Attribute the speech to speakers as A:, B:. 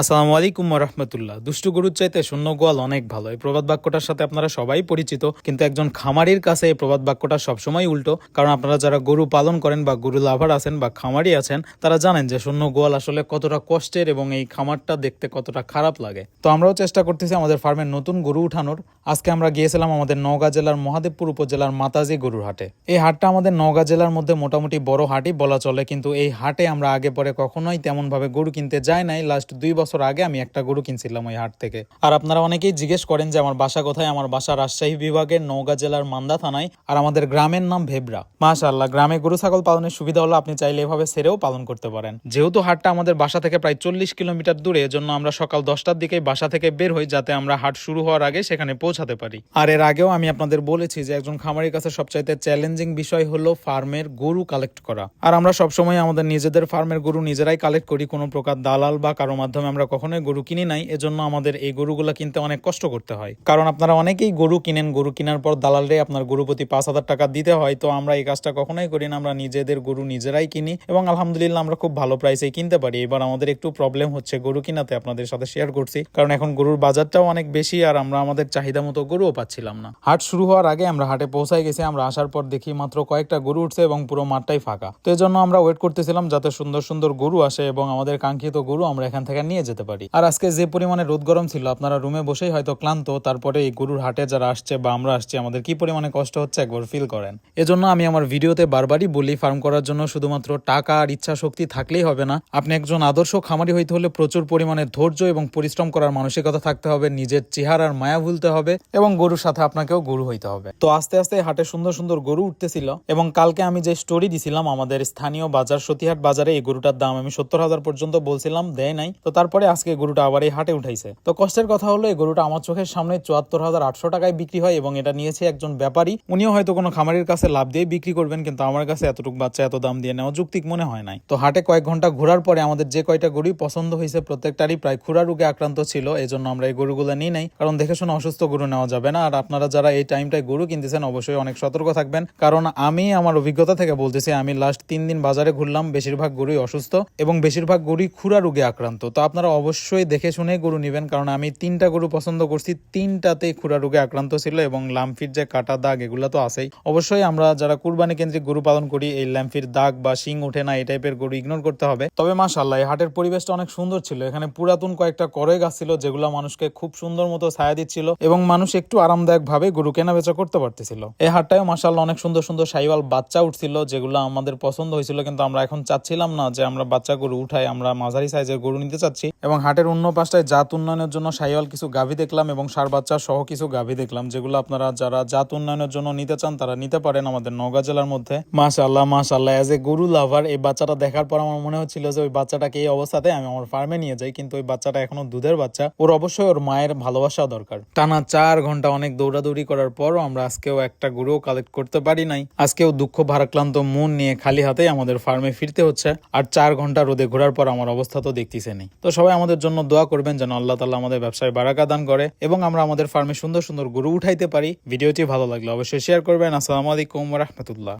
A: আসসালামু আলাইকুম রহমতুল্লাহ। দুষ্টু গরুর চাইতে শূন্য গোয়াল অনেক ভালো, এই প্রবাদ বাক্যটার সাথে আপনারা সবাই পরিচিত। কিন্তু একজন খামারির কাছে এই প্রবাদ বাক্যটা সবসময় উল্টো। কারণ আপনারা যারা গরু পালন করেন বা গরু লাভার আছেন বা খামারি আছেন, তারা জানেন যে শূন্য গোয়াল আসলে কতটা কষ্টের এবং এই খামারটা দেখতে কতটা খারাপ লাগে। তো আমরাও চেষ্টা করতেছি আমাদের ফার্মের নতুন গরু উঠানোর। আজকে আমরা গিয়েছিলাম আমাদের নওগাঁ জেলার মহাদেবপুর উপজেলার মাতাজি গরুর হাটে। এই হাটটা আমাদের নওগাঁ জেলার মধ্যে মোটামুটি বড় হাটই বলা চলে, কিন্তু এই হাটে আমরা আগে পরে কখনোই তেমন ভাবে গরু কিনতে যাই নাই। লাস্ট 2 বছর আগে আমি একটা গরু কিনছিলাম ওই হাট থেকে। আর আপনারা অনেকেই জিজ্ঞেস করেন যে আমার বাসা কোথায়। আমার বাসা রাজশাহী বিভাগের নওগাঁ জেলার মান্দা থানায়, আর আমাদের গ্রামের নাম ভেবরা। মাশাআল্লাহ, গ্রামে গরু ছাগল পালনের সুবিধা হলো আপনি চাইলে এভাবে ছেড়েও পালন করতে পারেন। যেহেতু হাটটা আমাদের বাসা থেকে প্রায় 40 কিলোমিটার দূরে, এজন্য আমরা সকাল 10টার দিকেই বাসা থেকে বের হই, যাতে আমরা হাট শুরু হওয়ার আগে সেখানে পৌঁছাতে পারি। আর এর আগেও আমি আপনাদের বলেছি যে একজন খামারির কাছে সবচাইতে চ্যালেঞ্জিং বিষয় হলো ফার্মের গরু কালেক্ট করা। আর আমরা সবসময় আমাদের নিজেদের ফার্মের গরু নিজেরাই কালেক্ট করি, কোনো প্রকার দালাল বা কারো মাধ্যমে আমরা কখনোই গরু কিনি নাই। এজন্য আমাদের এই গরুগুলা কিনতে অনেক কষ্ট করতে হয়। কারণ আপনারা অনেকেই গরু কিনেন, গরু কেনার পর দালালরে আপনার গরু প্রতি 5,000 টাকা দিতে হয়। তো আমরা এই কাজটা কখনোই করি না, আমরা নিজেদের গরু নিজেরাই কিনি এবং আলহামদুলিল্লাহ আমরা খুব ভালো প্রাইসে কিনতে পারি। এবার আমাদের একটু প্রবলেম হচ্ছে গরু কিনাতে, আপনাদের সাথে শেয়ার করছি, কারণ এখন গরুর বাজারটাও অনেক বেশি আর আমরা আমাদের চাহিদা মতো গরুও পাচ্ছিলাম না। হাট শুরু হওয়ার আগে আমরা হাটে পৌঁছায় গেছি। আমরা আসার পর দেখি মাত্র কয়েকটা গরু উঠছে এবং পুরো মাঠটাই ফাঁকা। তো এই জন্য আমরা ওয়েট করতেছিলাম যাতে সুন্দর সুন্দর গরু আসে এবং আমাদের কাঙ্ক্ষিত গরু আমরা এখান থেকে নিয়ে যেতে পারি। আর আজকে যে পরিমাণে রোদ গরম ছিল, আপনারা রুমে বসেই হয়তো ক্লান্ত, তারপরে এই গরুর হাটে যারা আসছে বা আমরা আসছি, আমাদের কি পরিমাণে কষ্ট হচ্ছে একবার ফিল করেন। এজন্য আমি আমার ভিডিওতে বারবারই বলি, ফার্ম করার জন্য শুধুমাত্র টাকা আর ইচ্ছা শক্তি থাকলেই হবে না। আপনি একজন আদর্শ খামারি হইতে হলে প্রচুর পরিমাণে ধৈর্য এবং পরিশ্রম করার মানসিকতা থাকতে হবে, নিজের চেহারার মায়া ভুলতে হবে এবং গরুর সাথে আপনাকেও গরু হইতে হবে। তো আস্তে আস্তে হাটে সুন্দর সুন্দর গরু উঠতেছিল এবং কালকে আমি যে স্টোরি দিছিলাম আমাদের স্থানীয় বাজার সতীহাট বাজারে এই গরুটার দাম আমি 70,000 পর্যন্ত বলছিলাম, দেয় নাই। তো তারপরে আজকে গরুটা আবার এই হাটে উঠাইছে। তো কষ্টের কথা হলো এই গরুটা আমার চোখের সামনে 74,800 টাকায় বিক্রি হয় এবং এটা নিয়েছে একজন ব্যাপারী। উনিও হয়তো কোনো খামারের কাছে লাভ দিয়ে বিক্রি করবেন, কিন্তু আমার কাছে এতটুকু বাচ্চা এত দাম দিয়ে নেওয়া যৌক্তিক মনে হয় নাই। তো হাটে কয়েক ঘন্টা ঘোরার পরে আমাদের যে কয়টা গরুই পছন্দ হয়েছে প্রত্যেকটারই প্রায় খুরা রোগে আক্রান্ত ছিল। এই জন্য আমরা এই গরুগুলো নিই নাই, কারণ দেখে শুনে অসুস্থ গরু নেওয়া যাবে না। আর আপনারা যারা এই টাইমটায় গরু কিনতেছেন অবশ্যই অনেক সতর্ক থাকবেন, কারণ আমি আমার অভিজ্ঞতা থেকে বলতেছি, আমি লাস্ট 3 দিন বাজারে ঘুরলাম, বেশিরভাগ গরুই অসুস্থ এবং বেশিরভাগ গরুই খুরা রোগে আক্রান্ত। তো আপনারা অবশ্যই দেখে শুনে গরু নেবেন, কারণ আমি 3টা গরু পছন্দ করছি, 3টাতেই খুরা রোগে আক্রান্ত ছিল এবং ল্যাম্ফির যে কাটা দাগ এগুলো তো আছেই। অবশ্যই আমরা যারা কুরবানি কেন্দ্রিক গরু পালন করি এই ল্যাম্ফির দাগ বা শিং ওঠে না এই টাইপের গরু ইগনোর করতে হবে। তবে মাশাআল্লাহ এই হাটের পরিবেশটা অনেক সুন্দর ছিল। এখানে পুরাতন কয়েকটা করই গাছ ছিল যেগুলো মানুষকে খুব সুন্দর মতো ছায়া দিচ্ছিল এবং মানুষ একটু আরামদায়ক ভাবে গরু কেনা বেচা করতে পারতেছিল। এই হাটটায় মাশাআল্লাহ অনেক সুন্দর সুন্দর শাহিওয়াল বাচ্চা উঠছিল যেগুলো আমাদের পছন্দ হয়েছিল, কিন্তু আমরা এখন চাচ্ছিলাম না যে আমরা বাচ্চা গরু উঠাই, আমরা মাঝারি সাইজের গরু নিতে চাচ্ছি। এবং হাটের অন্য পাশটায় জাত উন্নয়নের জন্য শাহিওয়াল কিছু গাভী দেখলাম এবং ষাঁড় বাচ্চা সহ কিছু গাভী দেখলাম, যেগুলো আপনারা যারা জাত উন্নয়নের জন্য নিতে চান তারা নিতে পারেন আমাদের নওগাঁ জেলার মধ্যে। মাশাআল্লাহ মাশাআল্লাহ, এজ এ গরু লাভার এই বাচ্চাটা দেখার পর আমার মনে হচ্ছিল যে ওই বাচ্চাটাকে এই অবস্থাতে আমি আমার ফার্মে নিয়ে যাই, কিন্তু ওই বাচ্চাটা এখনো দুধের বাচ্চা, ওর অবশ্যই ওর মায়ের ভালোবাসা দরকার। টানা 4 ঘন্টা অনেক দৌড়াদৌড়ি করার পরও আমরা আজকেও একটা গরুও কালেক্ট করতে পারি নাই। আজকেও দুঃখ ভারাক্রান্ত মন নিয়ে খালি হাতেই আমাদের ফার্মে ফিরতে হচ্ছে। আর 4 ঘন্টা রোদে ঘোরার পর আমার অবস্থা তো দেখতেছেনই। তো সবাই আমাদের জন্য দোয়া করবেন যেন আল্লাহ তাআলা আমাদের ব্যবসায় বারাকা দান করে এবং আমরা আমাদের ফার্মে সুন্দর সুন্দর গরু উঠাইতে পারি। ভিডিওটি ভালো লাগলে অবশ্যই শেয়ার করবেন। আসসালামু আলাইকুম ওয়া রাহমাতুল্লাহ।